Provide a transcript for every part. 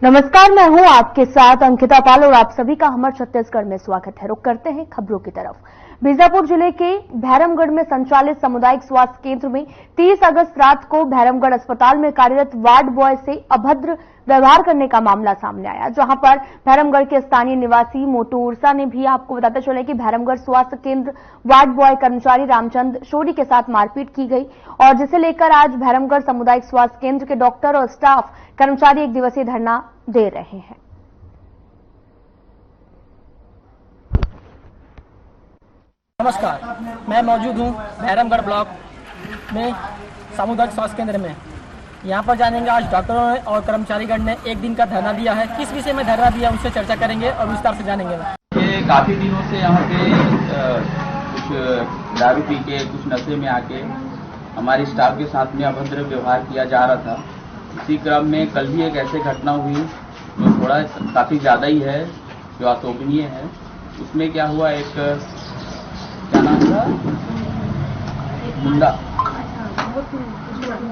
नमस्कार, मैं हूं आपके साथ अंकिता पाल और आप सभी का हमर छत्तीसगढ़ में स्वागत है। रुक करते हैं खबरों की तरफ। बीजापुर जिले के भैरमगढ़ में संचालित सामुदायिक स्वास्थ्य केंद्र में 30 अगस्त रात को भैरमगढ़ अस्पताल में कार्यरत वार्ड बॉय से अभद्र व्यवहार करने का मामला सामने आया, जहां पर भैरमगढ़ के स्थानीय निवासी मोटू उर्सा ने भी आपको बताते चले कि भैरमगढ़ स्वास्थ्य केंद्र वार्ड बॉय कर्मचारी रामचंद शोरी के साथ मारपीट की गई और जिसे लेकर आज भैरमगढ़ सामुदायिक स्वास्थ्य केंद्र के डॉक्टर और स्टाफ कर्मचारी एक दिवसीय धरना दे रहे हैं। नमस्कार, मैं मौजूद हूं भैरमगढ़ ब्लॉक में सामुदायिक स्वास्थ्य केंद्र में। यहां पर जानेंगे आज डॉक्टरों ने और कर्मचारीगण ने एक दिन का धरना दिया है। किस विषय में धरना दिया उससे चर्चा करेंगे और विस्तार से जानेंगे। ये काफी दिनों से यहाँ पे कुछ दारू पी के कुछ नशे में आके हमारे स्टाफ के साथ में अभद्र व्यवहार किया जा रहा था। इसी क्रम में कल भी एक ऐसी घटना हुई जो थोड़ा काफी ज्यादा ही है, जो अशोभनीय है। उसमें क्या हुआ, एक क्या नाम था, मुंडा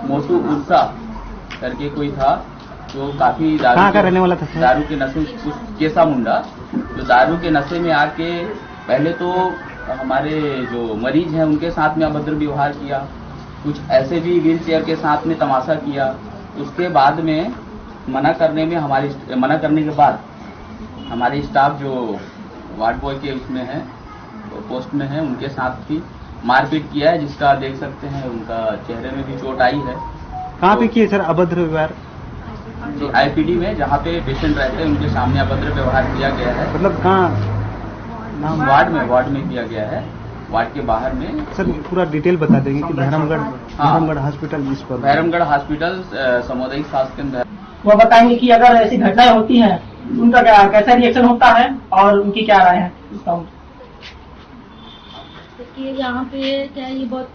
मोटू उर्सा करके कोई था जो काफी दारू के नशे, केसा मुंडा जो दारू के नशे में आके पहले तो हमारे जो मरीज हैं उनके साथ में अभद्र व्यवहार किया, कुछ ऐसे भी व्हील चेयर के साथ में तमाशा किया। उसके बाद में मना करने के बाद हमारे स्टाफ जो वार्ड बॉय के उसमें है, पोस्ट में है, उनके साथ भी मारपीट किया है, जिसका देख सकते हैं उनका चेहरे में भी चोट आई है। कहाँ पे किए सर अभद्र व्यवहार? आईपीडी में, जहाँ पे पेशेंट रहते हैं उनके सामने अभद्र व्यवहार किया गया है। मतलब कहाँ? वार्ड में किया गया है, वार्ड के बाहर में। सर पूरा डिटेल बता देंगे कि भैरमगढ़ हॉस्पिटल जिस पर भैरमगढ़ हॉस्पिटल सामुदायिक स्वास्थ्य केंद्र। वो बताएंगे कि अगर ऐसी घटनाएं होती हैं उनका कैसा रिएक्शन होता है और उनकी क्या राय है इसका। देखिए, यहाँ पे क्या ये बहुत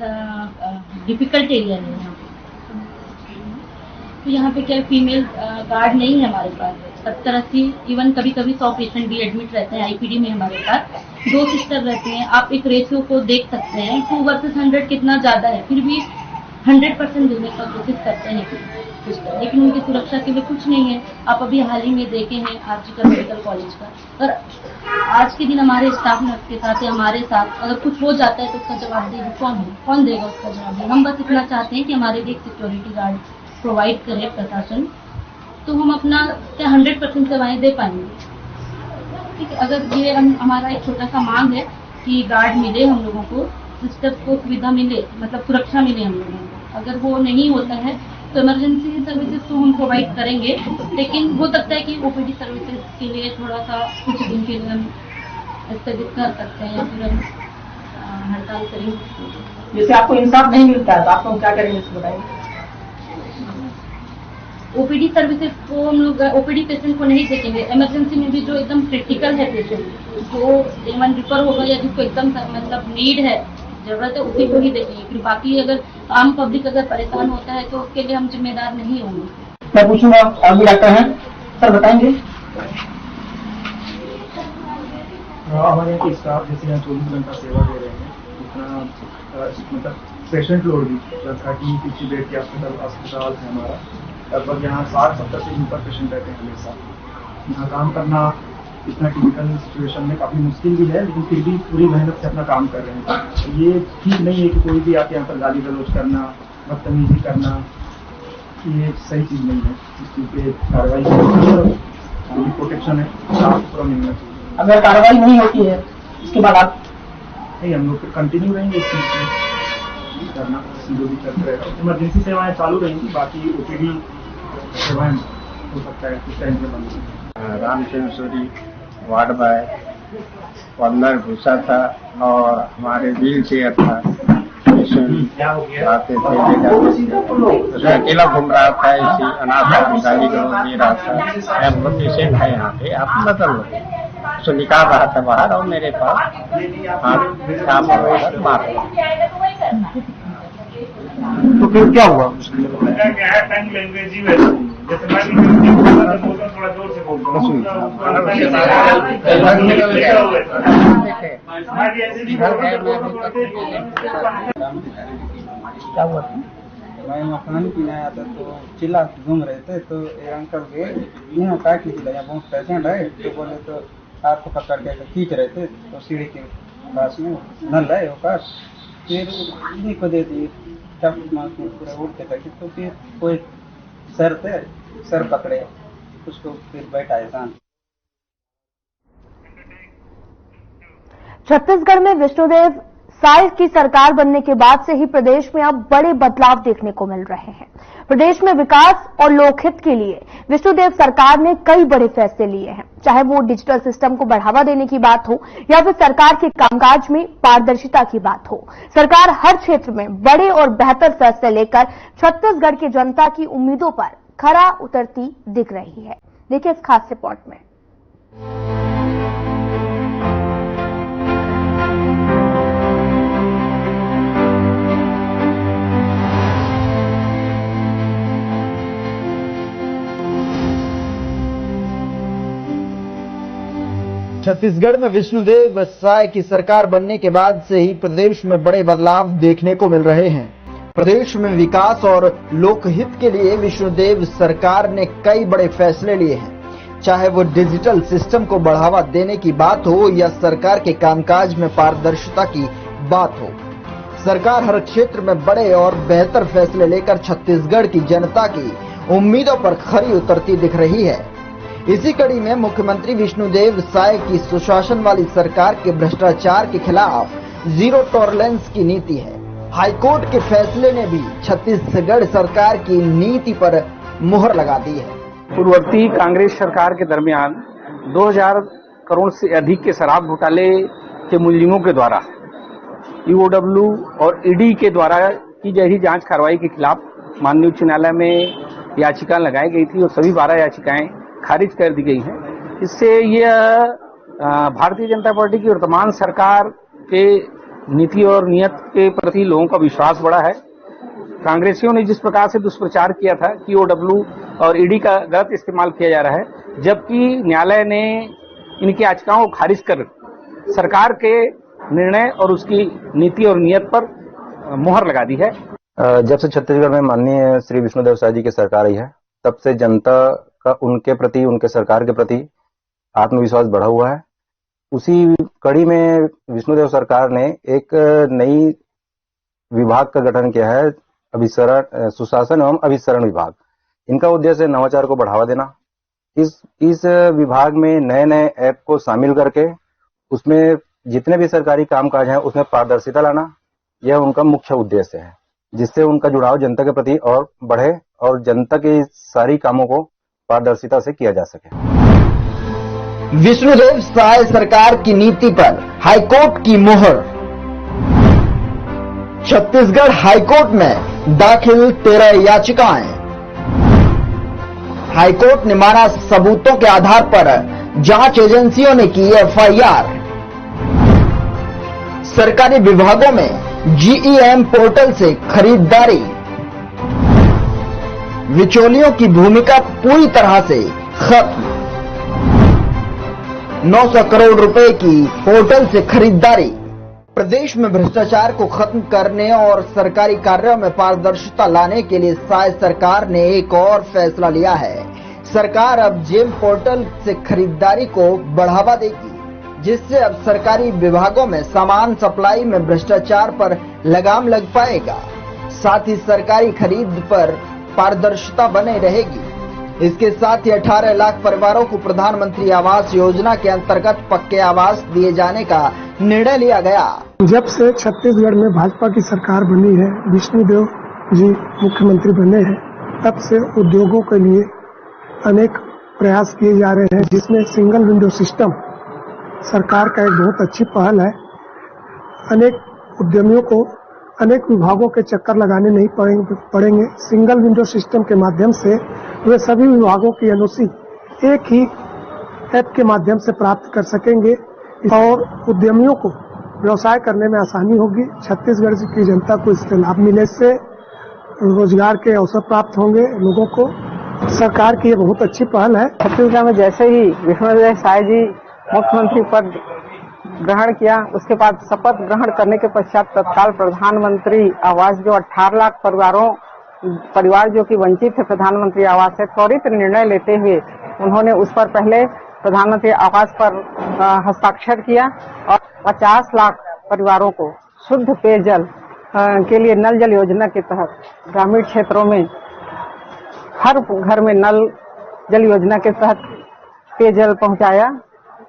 डिफिकल्ट एरिया है यहाँ पे। तो यहाँ पे क्या फीमेल गार्ड नहीं है हमारे पास। 70-80 इवन कभी कभी 100 पेशेंट भी एडमिट रहते हैं आईपीडी में। हमारे पास 2 सिस्टर रहती हैं। आप एक रेशियो को देख सकते हैं 2 वर्सेस 100 कितना ज्यादा है। फिर भी 100% देने का कोशिश करते हैं सिस्टर, लेकिन उनकी सुरक्षा के लिए कुछ नहीं है। आप अभी हाल ही में देखे हैं आरजीकर मेडिकल कॉलेज का। और आज के दिन हमारे स्टाफ नर्स के साथ या हमारे साथ अगर कुछ हो जाता है तो उसका जवाबदेही कौन देगा उसका जवाबदेही? हम बस इतना चाहते हैं कि हमारे लिए एक सिक्योरिटी गार्ड प्रोवाइड करे प्रशासन, तो हम अपना 100% सेवाएं दे पाएंगे। ठीक है, अगर ये हमारा एक छोटा सा मांग है कि गार्ड मिले हम लोगों को, सिस्टर्स को सुविधा मिले, मतलब सुरक्षा मिले हम लोगों को। अगर वो नहीं होता है तो इमरजेंसी सर्विसेज तो हम प्रोवाइड करेंगे, लेकिन हो सकता है कि ओपीडी सर्विसेज के लिए थोड़ा सा कुछ दिन के लिए हम स्थगित कर सकते हैं या फिर हम हड़ताल करेंगे। जैसे आपको इंसाफ नहीं मिलता है तो आप लोग क्या करेंगे इसको बताएंगे। ओपीडी सर्विसेज को हम लोग ओपीडी पेशेंट को नहीं देखेंगे। इमरजेंसी में भी जो एकदम क्रिटिकल है पेशेंट, जो इवन रिफर होगा या जिसको एकदम मतलब नीड है, जरूरत है, उसी को ही देखेंगे। फिर बाकी अगर आम पब्लिक अगर परेशान होता है तो उसके लिए हम जिम्मेदार नहीं होंगे। मैं पूछूंगा, और भी डॉक्टर हैं सर, बताएंगे। हमारे यहाँ की स्टाफ जैसे यहाँ 24 घंटा सेवा दे रहे हैं, इतना मतलब पेशेंट लोड भी 30-50 बेड के अस्पताल है हमारा। लगभग यहाँ 60-70 से ऊपर पेशेंट रहते हैं हमेशा। यहाँ काम करना इतना टिपिकल सिचुएशन में काफी मुश्किल भी है, लेकिन फिर भी पूरी मेहनत से अपना काम कर रहे हैं। ये ठीक नहीं है कि कोई भी आके यहाँ पर गाली गलौज करना, बदतमीजी करना, ये सही चीज नहीं है। इस चीज पे कार्रवाई पूरी प्रोटेक्शन है, साफ सुथरा मिलना चाहिए। अगर कार्रवाई नहीं होती है इसके बाद आप नहीं, हम लोग कंटिन्यू रहेंगे इस चीज पे करना, जो भी चलते रहेगा। इमरजेंसी सेवाएं चालू रहेंगी, बाकी ओपीडी सेवाएं हो सकता है कुछ टाइम पे बंद। रामचंद्र शोरी वार्ड बॉय, अंदर घुसा था और हमारे व्हील चेयर था, पेशेंट आते थे ले जाते थे, उसमें अकेला घूम रहा था, इसी अनाथ गाली गलौज दे रहा था। बहुत पेशेंट है यहाँ पे, आप बदल लो, उसको निकाल रहा था बाहर और मेरे पास हाथ मार। तो फिर क्या हुआ? क्या हुआ? मैं वहाँ पानी पीने आया था तो चिल्ला घूम रहे थे, तो एक अंकल गए यहाँ क्या कीजिएगा, यहाँ बहुत पेशेंट है, तो बोले तो आपको पकड़ के खींच रहे थे, तो सीढ़ी के पास में नल है वो पास, फिर इन्हीं को दे दिए, पूरा उठते थे, तो फिर कोई सर पकड़े उसको, फिर बैठाए शांत। छत्तीसगढ़ में विष्णुदेव साय की सरकार बनने के बाद से ही प्रदेश में अब बड़े बदलाव देखने को मिल रहे हैं। प्रदेश में विकास और लोकहित के लिए विष्णुदेव सरकार ने कई बड़े फैसले लिए हैं, चाहे वो डिजिटल सिस्टम को बढ़ावा देने की बात हो या फिर सरकार के कामकाज में पारदर्शिता की बात हो। सरकार हर क्षेत्र में बड़े और बेहतर फैसले लेकर छत्तीसगढ़ की जनता की उम्मीदों पर खरा उतरती दिख रही है। देखिए इस खास रिपोर्ट में। छत्तीसगढ़ में विष्णुदेव साय की सरकार बनने के बाद से ही प्रदेश में बड़े बदलाव देखने को मिल रहे हैं। प्रदेश में विकास और लोकहित के लिए विष्णुदेव सरकार ने कई बड़े फैसले लिए हैं, चाहे वो डिजिटल सिस्टम को बढ़ावा देने की बात हो या सरकार के कामकाज में पारदर्शिता की बात हो। सरकार हर क्षेत्र में बड़े और बेहतर फैसले लेकर छत्तीसगढ़ की जनता की उम्मीदों पर खरी उतरती दिख रही है। इसी कड़ी में मुख्यमंत्री विष्णुदेव साय की सुशासन वाली सरकार के भ्रष्टाचार के खिलाफ जीरो टॉलरेंस की नीति है। हाईकोर्ट के फैसले ने भी छत्तीसगढ़ सरकार की नीति पर मुहर लगा दी है। पूर्ववर्ती कांग्रेस सरकार के दरमियान 2000 करोड़ से अधिक के शराब घोटाले के मुलजिमों के द्वारा ईओडब्ल्यू और ईडी के द्वारा की जा रही जांच कार्रवाई के खिलाफ माननीय उच्च न्यायालय में याचिका लगाई गई थी और सभी 12 याचिकाएं खारिज कर दी गई हैं। इससे यह भारतीय जनता पार्टी की वर्तमान सरकार के नीति और नियत के प्रति लोगों का विश्वास बढ़ा है। कांग्रेसियों ने जिस प्रकार से दुष्प्रचार किया था कि ईओडब्ल्यू और ईडी का गलत इस्तेमाल किया जा रहा है, जबकि न्यायालय ने इनकी याचिकाओं को खारिज कर सरकार के निर्णय और उसकी नीति और नियत पर मुहर लगा दी है। जब से छत्तीसगढ़ में माननीय श्री विष्णुदेव साय जी की सरकार आई है, तब से जनता का उनके प्रति, उनके सरकार के प्रति आत्मविश्वास बढ़ा हुआ है। उसी कड़ी में विष्णुदेव सरकार ने एक नई विभाग का गठन किया है, सुशासन एवं अभिसरण विभाग। इनका उद्देश्य है नवाचार को बढ़ावा देना। इस विभाग में नए नए ऐप को शामिल करके उसमें जितने भी सरकारी कामकाज हैं उसमें पारदर्शिता लाना, यह उनका मुख्य उद्देश्य है, जिससे उनका जुड़ाव जनता के प्रति और बढ़े और जनता के सारी कामों को पारदर्शिता से किया जा सके। विष्णुदेव साय सरकार की नीति पर हाईकोर्ट की मुहर। छत्तीसगढ़ हाईकोर्ट में दाखिल 13 याचिकाएं। हाईकोर्ट ने माना सबूतों के आधार पर जांच एजेंसियों ने की एफआईआर। सरकारी विभागों में जीईएम पोर्टल से खरीदारी। बिचौलियों की भूमिका पूरी तरह से खत्म। 900 करोड़ रुपए की पोर्टल से खरीदारी। प्रदेश में भ्रष्टाचार को खत्म करने और सरकारी कार्यों में पारदर्शिता लाने के लिए साय सरकार ने एक और फैसला लिया है। सरकार अब जेम पोर्टल से खरीदारी को बढ़ावा देगी, जिससे अब सरकारी विभागों में सामान सप्लाई में भ्रष्टाचार पर लगाम लग पाएगा। साथ ही सरकारी खरीद पर पारदर्शिता बने रहेगी। इसके साथ ही 18 लाख परिवारों को प्रधानमंत्री आवास योजना के अंतर्गत पक्के आवास दिए जाने का निर्णय लिया गया। जब से छत्तीसगढ़ में भाजपा की सरकार बनी है, विष्णुदेव जी मुख्यमंत्री बने हैं, तब से उद्योगों के लिए अनेक प्रयास किए जा रहे हैं, जिसमें सिंगल विंडो सिस्टम सरकार का एक बहुत अच्छी पहल है। अनेक उद्यमियों को अनेक विभागों के चक्कर लगाने नहीं पड़ेंगे। सिंगल विंडो सिस्टम के माध्यम से वे सभी विभागों की एनओसी एक ही ऐप के माध्यम से प्राप्त कर सकेंगे और उद्यमियों को व्यवसाय करने में आसानी होगी। छत्तीसगढ़ की जनता को इससे लाभ मिले से रोजगार के अवसर प्राप्त होंगे लोगों को। सरकार की ये बहुत अच्छी पहल है। छत्तीसगढ़ में जैसे ही विष्णुदेव साय जी मुख्यमंत्री पद ग्रहण किया, उसके बाद शपथ ग्रहण करने के पश्चात तत्काल प्रधानमंत्री आवास जो 18 लाख परिवारों परिवार जो कि वंचित थे प्रधानमंत्री आवास से, त्वरित निर्णय लेते हुए उन्होंने उस पर पहले प्रधानमंत्री आवास पर हस्ताक्षर किया और 50 लाख परिवारों को शुद्ध पेयजल के लिए नल जल योजना के तहत ग्रामीण क्षेत्रों में हर घर में नल जल योजना के तहत पेयजल पहुंचाया।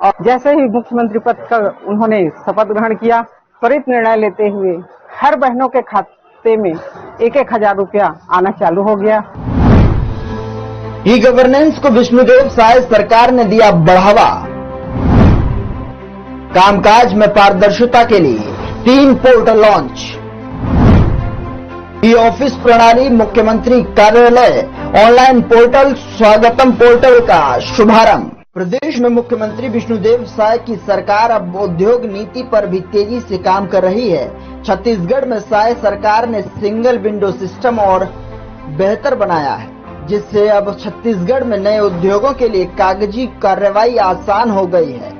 और जैसे ही मुख्यमंत्री पद का उन्होंने शपथ ग्रहण किया, त्वरित निर्णय लेते हुए हर बहनों के खाते में 1,000 रुपया आना चालू हो गया। ई गवर्नेंस को विष्णुदेव साय सरकार ने दिया बढ़ावा। कामकाज में पारदर्शिता के लिए 3 पोर्टल लॉन्च। ई ऑफिस प्रणाली, मुख्यमंत्री कार्यालय ऑनलाइन पोर्टल, स्वागतम पोर्टल का शुभारंभ। प्रदेश में मुख्यमंत्री विष्णुदेव साय की सरकार अब उद्योग नीति पर भी तेजी से काम कर रही है। छत्तीसगढ़ में साय सरकार ने सिंगल विंडो सिस्टम और बेहतर बनाया है, जिससे अब छत्तीसगढ़ में नए उद्योगों के लिए कागजी कार्रवाई आसान हो गई है।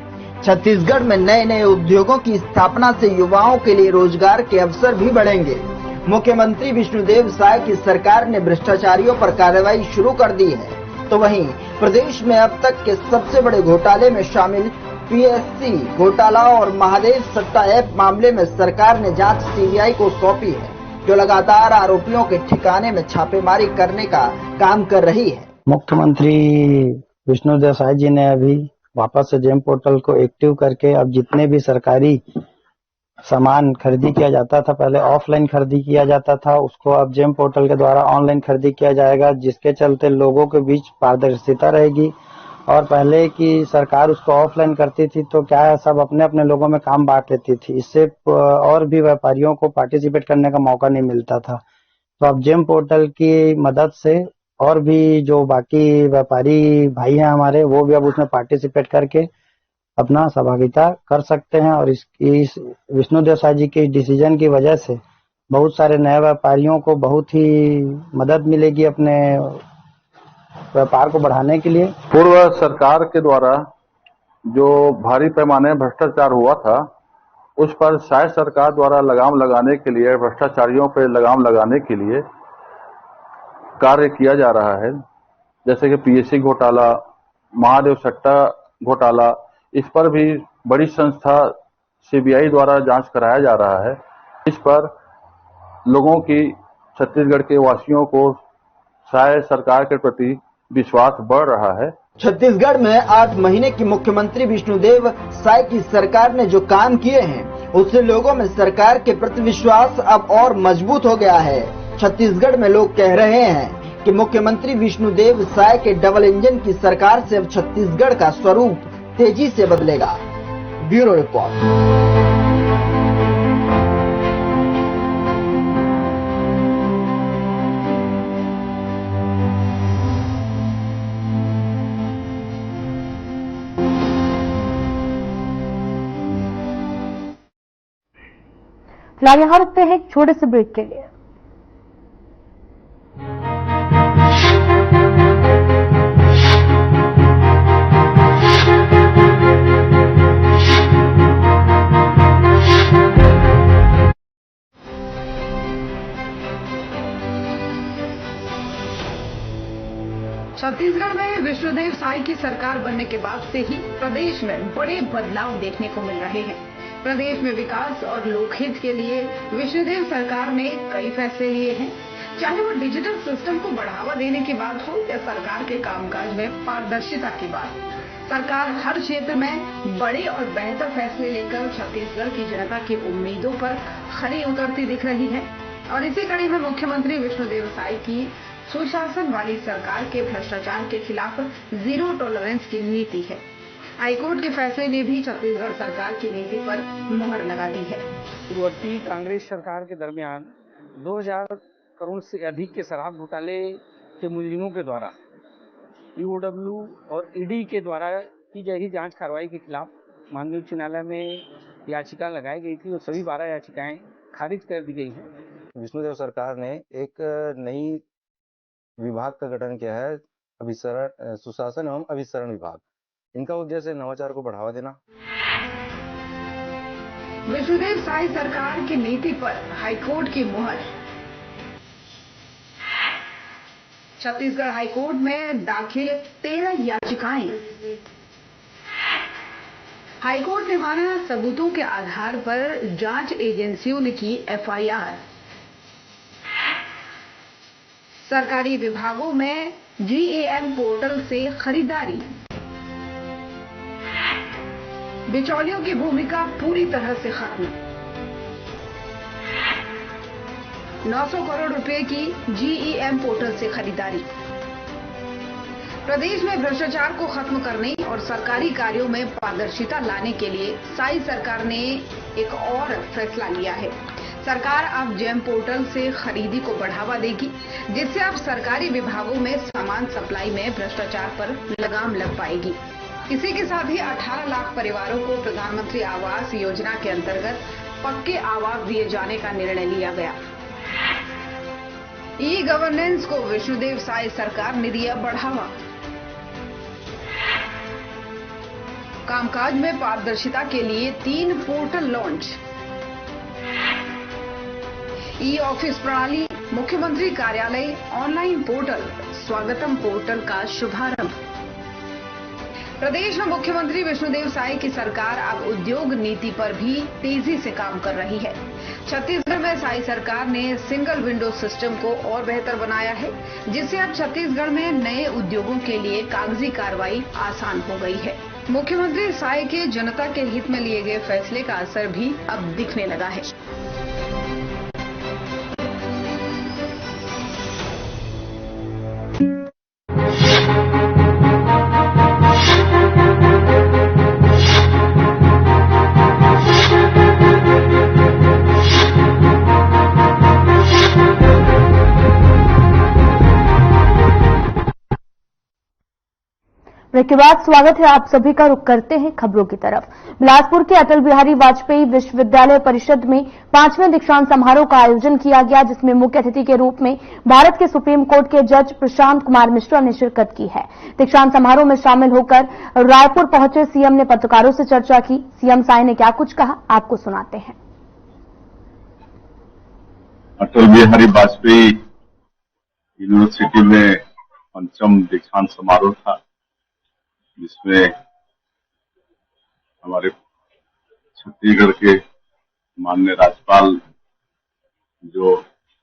छत्तीसगढ़ में नए नए उद्योगों की स्थापना से युवाओं के लिए रोजगार के अवसर भी बढ़ेंगे। मुख्यमंत्री विष्णुदेव साय की सरकार ने भ्रष्टाचारियों पर कार्रवाई शुरू कर दी है, तो वहीं प्रदेश में अब तक के सबसे बड़े घोटाले में शामिल पीएससी घोटाला और महादेव सट्टा ऐप मामले में सरकार ने जांच सीबीआई को सौंपी है, जो लगातार आरोपियों के ठिकाने में छापेमारी करने का काम कर रही है। मुख्यमंत्री विष्णुदेव साय जी ने अभी वापस से जेम पोर्टल को एक्टिव करके अब जितने भी सरकारी सामान खरीदी किया जाता था, पहले ऑफलाइन खरीदी किया जाता था, उसको अब जेम पोर्टल के द्वारा ऑनलाइन खरीदी किया जाएगा, जिसके चलते लोगों के बीच पारदर्शिता रहेगी। और पहले की सरकार उसको ऑफलाइन करती थी तो क्या है, सब अपने अपने लोगों में काम बांट लेती थी, इससे और भी व्यापारियों को पार्टिसिपेट करने का मौका नहीं मिलता था। तो अब जेम पोर्टल की मदद से और भी जो बाकी व्यापारी भाई हैं हमारे, वो भी अब उसमें पार्टिसिपेट करके अपना सहभागिता कर सकते हैं। और इस विष्णुदेव साय जी के डिसीजन की वजह से बहुत सारे नए व्यापारियों को बहुत ही मदद मिलेगी अपने व्यापार को बढ़ाने के लिए। पूर्व सरकार के द्वारा जो भारी पैमाने भ्रष्टाचार हुआ था, उस पर साय सरकार द्वारा लगाम लगाने के लिए, भ्रष्टाचारियों पर लगाम लगाने के लिए कार्य किया जा रहा है। जैसे कि पीएससी घोटाला, महादेव सट्टा घोटाला, इस पर भी बड़ी संस्था सीबीआई द्वारा जांच कराया जा रहा है। इस पर लोगों की, छत्तीसगढ़ के वासियों को साय सरकार के प्रति विश्वास बढ़ रहा है। छत्तीसगढ़ में 8 महीने की मुख्यमंत्री विष्णुदेव साय की सरकार ने जो काम किए हैं, उससे लोगों में सरकार के प्रति विश्वास अब और मजबूत हो गया है। छत्तीसगढ़ में लोग कह रहे हैं कि मुख्यमंत्री विष्णुदेव साय के डबल इंजन की सरकार से अब छत्तीसगढ़ का स्वरूप तेजी से बदलेगा। Bureau report. फिलहाल यहाँ रुकते हैं एक छोटे से ब्रेक के लिए। छत्तीसगढ़ में विष्णुदेव साय की सरकार बनने के बाद से ही प्रदेश में बड़े बदलाव देखने को मिल रहे हैं। प्रदेश में विकास और लोकहित के लिए विष्णुदेव सरकार ने कई फैसले लिए हैं, चाहे वो डिजिटल सिस्टम को बढ़ावा देने की बात हो या सरकार के कामकाज में पारदर्शिता की बात। सरकार हर क्षेत्र में बड़े और बेहतर फैसले लेकर छत्तीसगढ़ की जनता की उम्मीदों पर खरी उतरती दिख रही है। और इसी कड़ी में मुख्यमंत्री विष्णुदेव साय की सुशासन वाली सरकार के भ्रष्टाचार के खिलाफ जीरो टॉलरेंस की नीति है। हाईकोर्ट के फैसले ने भी छत्तीसगढ़ सरकार की नीति पर मुहर लगा दी है। पूर्ववर्ती कांग्रेस सरकार के दरमियान 2000 करोड़ से अधिक के शराब घोटाले के मुलजिमों के द्वारा ईओडब्ल्यू और ईडी के द्वारा की जा रही जांच कार्रवाई के खिलाफ माननीय उच्च न्यायालय में याचिका लगाई गई थी और सभी 12 याचिकाएं खारिज कर दी गई हैं। विष्णुदेव सरकार ने एक नई विभाग का गठन किया है, अभिसरण, सुशासन एवं अभिसरण विभाग। इनका उद्देश्य नवाचार को बढ़ावा देना। विष्णुदेव साय सरकार की नीति पर हाईकोर्ट की मुहर। छत्तीसगढ़ हाईकोर्ट में दाखिल 13 याचिकाएं। हाईकोर्ट ने माना सबूतों के आधार पर जांच एजेंसियों ने की एफआईआर। सरकारी विभागों में जीएएम पोर्टल से खरीदारी। बिचौलियों की भूमिका पूरी तरह से खत्म। 900 करोड़ रुपए की जीईएम पोर्टल से खरीदारी। प्रदेश में भ्रष्टाचार को खत्म करने और सरकारी कार्यों में पारदर्शिता लाने के लिए साई सरकार ने एक और फैसला लिया है। सरकार अब जेम पोर्टल से खरीदी को बढ़ावा देगी, जिससे अब सरकारी विभागों में सामान सप्लाई में भ्रष्टाचार पर लगाम लग पाएगी। इसी के साथ ही 18 लाख परिवारों को प्रधानमंत्री आवास योजना के अंतर्गत पक्के आवास दिए जाने का निर्णय लिया गया। ई गवर्नेंस को विष्णुदेव साय सरकार ने दिया बढ़ावा। कामकाज में पारदर्शिता के लिए 3 पोर्टल लॉन्च। ई ऑफिस प्रणाली, मुख्यमंत्री कार्यालय ऑनलाइन पोर्टल, स्वागतम पोर्टल का शुभारंभ। प्रदेश में मुख्यमंत्री विष्णुदेव साय की सरकार अब उद्योग नीति पर भी तेजी से काम कर रही है। छत्तीसगढ़ में साई सरकार ने सिंगल विंडो सिस्टम को और बेहतर बनाया है, जिससे अब छत्तीसगढ़ में नए उद्योगों के लिए कागजी कार्रवाई आसान हो गई है। मुख्यमंत्री साय के जनता के हित में लिए गए फैसले का असर भी अब दिखने लगा है। ब्रेक के बाद स्वागत है आप सभी का। रुख करते हैं खबरों की तरफ। बिलासपुर के अटल बिहारी वाजपेयी विश्वविद्यालय परिषद में 5वें दीक्षांत समारोह का आयोजन किया गया, जिसमें मुख्य अतिथि के रूप में भारत के सुप्रीम कोर्ट के जज प्रशांत कुमार मिश्रा ने शिरकत की है। दीक्षांत समारोह में शामिल होकर रायपुर पहुंचे सीएम ने पत्रकारों से चर्चा की। सीएम साय ने क्या कुछ कहा, आपको सुनाते हैं। अटल बिहारी वाजपेयी यूनिवर्सिटी में 5वां दीक्षांत समारोह था, जिसमें हमारे छत्तीसगढ़ के माननीय राज्यपाल जो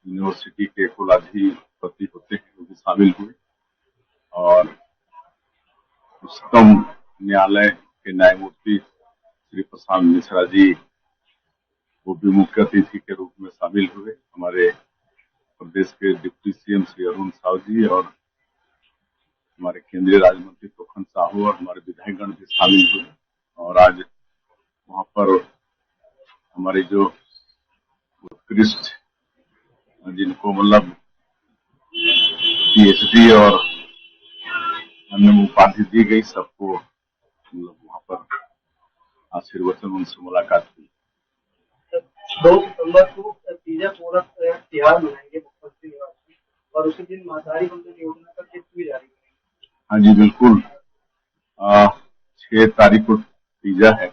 यूनिवर्सिटी के कुलाधिपति होते हैं वो भी शामिल हुए और उच्चतम न्यायालय के न्यायमूर्ति श्री प्रशांत मिश्रा जी वो भी मुख्य अतिथि के रूप में शामिल हुए। हमारे प्रदेश के डिप्टी सीएम श्री अरुण साहू जी और हमारे केंद्रीय राज्य मंत्री प्रफुल्ल साहू और हमारे विधायकगण भी शामिल हुए और आज वहां पर हमारे जो उत्कृष्ट जिनको मतलब पीएचडी और अन्य उपाधि दी गई सबको मतलब वहां पर आशीर्वचन उनसे मुलाकात हुई। 2 सितंबर को तीजा पूरा त्योहार मनाएंगे मुख्यमंत्री निवास में और उसी दिन महतारी बंधन योजना का किस्त भी जारी। हाँ जी बिल्कुल, 6 तारीख को तीजा है,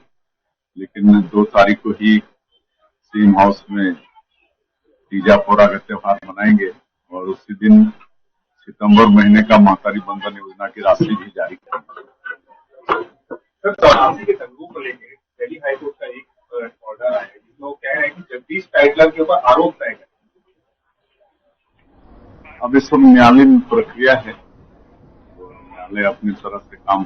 लेकिन 2 तारीख को ही सीएम हाउस में तीजा पोरा का त्योहार मनाएंगे और उसी दिन सितंबर महीने का महतारी बंधन योजना की राशि भी जारी करेंगे। सर, के तंगों को लेकर दिल्ली हाईकोर्ट का एक ऑर्डर आया है जिसमें वो कह रहे हैं कि जगदीश टाइटलर के ऊपर आरोप तय करें। अब इस सब न्यायालयीन प्रक्रिया है, न्यायालय अपनी तरह से काम।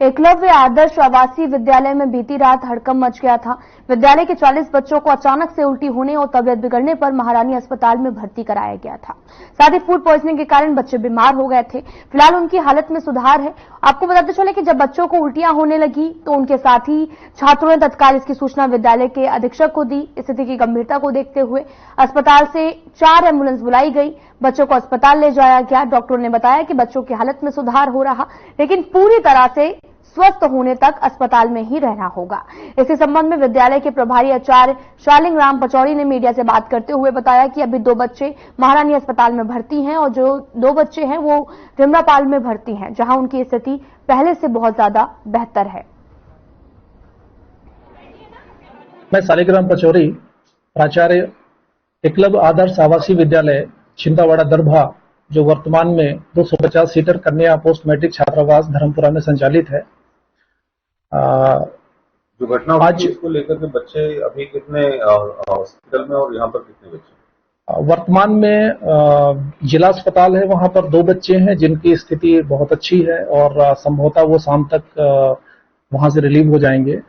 एकलव्य आदर्श आवासीय विद्यालय में बीती रात हड़कंप मच गया था। विद्यालय के 40 बच्चों को अचानक से उल्टी होने और तबियत बिगड़ने पर महारानी अस्पताल में भर्ती कराया गया था। साथ ही फूड पॉइजनिंग के कारण बच्चे बीमार हो गए थे। फिलहाल उनकी हालत में सुधार है। आपको बताते चले कि जब बच्चों को उल्टियां होने लगी तो उनके साथी छात्रों ने तत्काल इसकी सूचना विद्यालय के अधीक्षक को दी। स्थिति की गंभीरता को देखते हुए अस्पताल से 4 एम्बुलेंस बुलाई गई। बच्चों को अस्पताल ले जाया गया। डॉक्टरों ने बताया कि बच्चों की हालत में सुधार हो रहा, लेकिन पूरी तरह से स्वस्थ होने तक अस्पताल में ही रहना होगा। इसी संबंध में विद्यालय के प्रभारी आचार्य शालिंग राम पचौरी ने मीडिया से बात करते हुए बताया कि अभी 2 बच्चे महारानी अस्पताल में भर्ती हैं और जो 2 बच्चे हैं वो रिमरापाल में भर्ती हैं, जहां उनकी स्थिति पहले से बहुत ज्यादा बेहतर है। मैं शालिंग राम पचौरी, प्राचार्य एकलव्य आदर्श आवासीय विद्यालय छिंदावाड़ा दरभा जो वर्तमान में 250 सीटर कन्या पोस्ट मैट्रिक छात्रावास धर्मपुरा में संचालित है। जो घटना आज इसको लेकर के बच्चे अभी कितने हॉस्पिटल में और यहाँ पर कितने बच्चे? वर्तमान में जिला अस्पताल है, वहां पर 2 बच्चे हैं जिनकी स्थिति बहुत अच्छी है और संभवतः वो शाम तक वहां से रिलीव हो जाएंगे,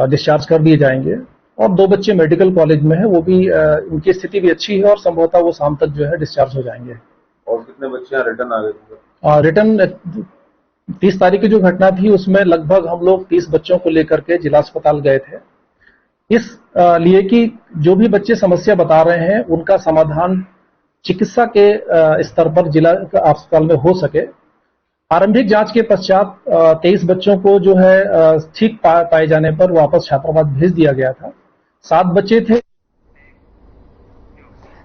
डिस्चार्ज कर दिए जाएंगे। और 2 बच्चे मेडिकल कॉलेज में है, वो भी उनकी स्थिति भी अच्छी है और संभवतः वो शाम तक जो है डिस्चार्ज हो जाएंगे। और कितने बच्चे रिटर्न आ गए? रिटर्न 30 तारीख की जो घटना थी उसमें लगभग हम लोग 30 बच्चों को लेकर के जिला अस्पताल गए थे, इस लिए कि जो भी बच्चे समस्या बता रहे हैं उनका समाधान चिकित्सा के स्तर पर जिला अस्पताल में हो सके। प्रारंभिक जांच के पश्चात 23 बच्चों को जो है ठीक पाए जाने पर वापस छात्रावास भेज दिया गया था। 7 बच्चे थे।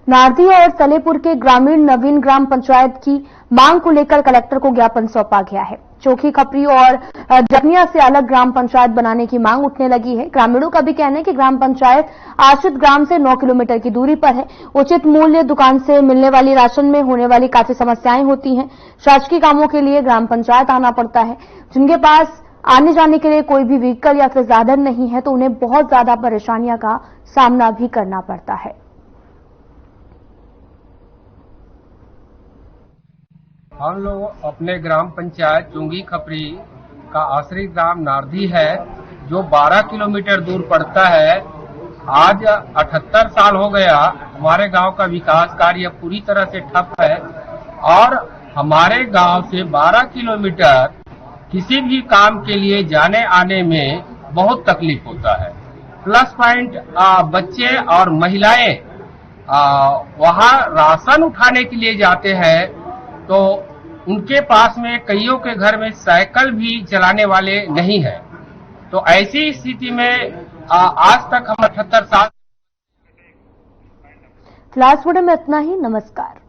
नारदी और सलेपुर के ग्रामीण नवीन ग्राम पंचायत की मांग को लेकर कलेक्टर को ज्ञापन सौंपा गया है। चोखी खपरी और जगनिया से अलग ग्राम पंचायत बनाने की मांग उठने लगी है। ग्रामीणों का भी कहना है कि ग्राम पंचायत आश्रित ग्राम से 9 किलोमीटर की दूरी पर है। उचित मूल्य, दुकान से मिलने वाली राशन में होने वाली काफी समस्याएं होती हैं। शासकीय कामों के लिए ग्राम पंचायत आना पड़ता है। जिनके पास आने जाने के लिए कोई भी व्हीकल या फिर साधन नहीं है तो उन्हें बहुत ज्यादा परेशानियों का सामना भी करना पड़ता है। हम लोग अपने ग्राम पंचायत चुंगी खपरी का आश्रित ग्राम नारदी है जो 12 किलोमीटर दूर पड़ता है। आज 78 साल हो गया, हमारे गांव का विकास कार्य पूरी तरह से ठप है और हमारे गांव से 12 किलोमीटर किसी भी काम के लिए जाने आने में बहुत तकलीफ होता है। प्लस पॉइंट बच्चे और महिलाएं वहां राशन उठाने के लिए जाते हैं तो उनके पास में कईयों के घर में साइकिल भी चलाने वाले नहीं है। तो ऐसी स्थिति में आज तक हम 78 साल। फिलहाल में इतना ही। नमस्कार।